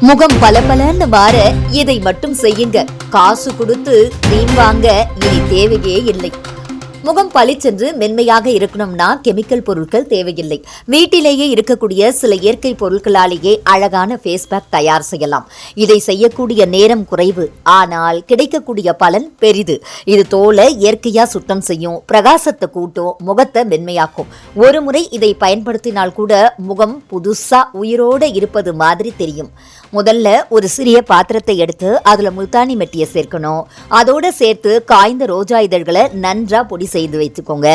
முகம் பலபலன்னு மாற இதை மட்டும் செய்யுங்க. காசு கொடுத்து கிரீம் வாங்க இனி தேவையே இல்லை. முகம் பளிச்சென்று மென்மையாக இருக்கணும்னா கெமிக்கல் பொருட்கள் தேவையில்லை. வீட்டிலேயே இருக்கக்கூடிய சில இயற்கை பொருட்களாலேயே அழகான ஃபேஸ் பேக் தயார் செய்யலாம். இதை செய்யக்கூடிய நேரம் குறைவு, ஆனால் கிடைக்கக்கூடிய பலன் பெரிது. இது தோலை இயற்கையா சுத்தம் செய்யும், பிரகாசத்தை கூட்டும், முகத்தை மென்மையாக்கும். ஒரு முறை இதை பயன்படுத்தினால் கூட முகம் புதுசா உயிரோட இருப்பது மாதிரி தெரியும். முதல்ல ஒரு சிறிய பாத்திரத்தை எடுத்து அதுல முல்தானி மெட்டியை சேர்க்கணும். அதோட சேர்த்து காய்ந்த ரோஜா இதழ்களை நன்றா பொடி செய்து வைத்துக்கோங்க.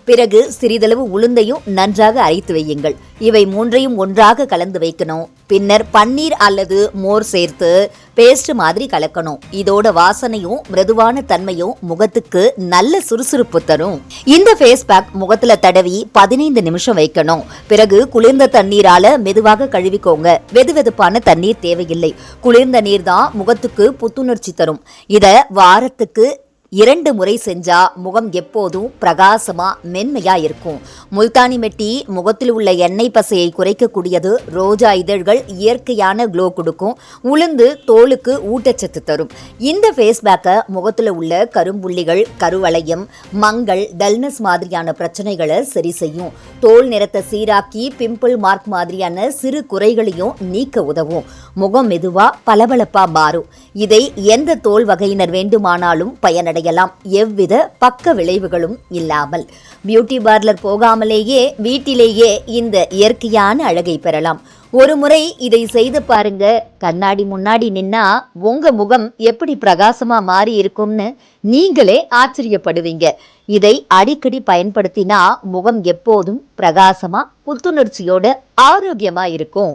பிறகு சிறிதளவு உளுந்தையும் நன்றாக அரைத்து வையுங்கள். இவை மூன்றையும் ஒன்றாக கலந்து வைக்கணும். பின்னர் பன்னீர் அல்லது மோர் சேர்த்து பேஸ்ட் மாதிரி கலக்கணும். இதோட வாசனையும் மிருதுவான தன்மையும் முகத்துக்கு நல்ல சுறுசுறுப்பு தரும். இந்த ஃபேஸ் பேக் முகத்துல தடவி 15 நிமிஷம் வைக்கணும். பிறகு குளிர்ந்த தண்ணீரால மெதுவாக கழுவிக்கோங்க. வெதுவெதுப்பான தண்ணீர் தேவையில்லை. குளிர்ந்த நீர் தான் முகத்துக்கு புத்துணர்ச்சி தரும். இத வாரத்துக்கு 2 முறை செஞ்சா முகம் எப்போதும் பிரகாசமா மென்மையா இருக்கும். முல்தானி மெட்டி முகத்தில் உள்ள எண்ணெய் பசையை குறைக்கக்கூடியது. ரோஜா இதழ்கள் இயற்கையான க்ளோ கொடுக்கும். உளுந்து தோலுக்கு ஊட்டச்சத்து தரும். இந்த ஃபேஸ் பேக்கை முகத்தில் உள்ள கரும்புள்ளிகள், கருவளையம், மங்கள், டல்னஸ் மாதிரியான பிரச்சனைகளை சரி செய்யும். தோல் நிறத்தை சீராக்கி பிம்பிள் மார்க் மாதிரியான சிறு குறைகளையும் நீக்க உதவும். முகம் மெதுவா பளபளப்பா மாறும். இதை எந்த தோல் வகையினர் வேண்டுமானாலும் பயனடைய எவ்வித பக்க விளைவுகளும் இல்லாமல். பியூட்டி பார்லர் போகாமலேயே வீட்டிலேயே இந்த இயற்கையான அழகை பெறலாம். ஒரு முறை இதை செய்து பாருங்க. கண்ணாடி முன்னாடி நின்னா உங்க முகம் எப்படி பிரகாசமா மாறி இருக்கும்னு நீங்களே ஆச்சரியப்படுவீங்க. இதை அடிக்கடி பயன்படுத்தினா முகம் எப்போதும் பிரகாசமா புத்துணர்ச்சியோட ஆரோக்கியமா இருக்கும்.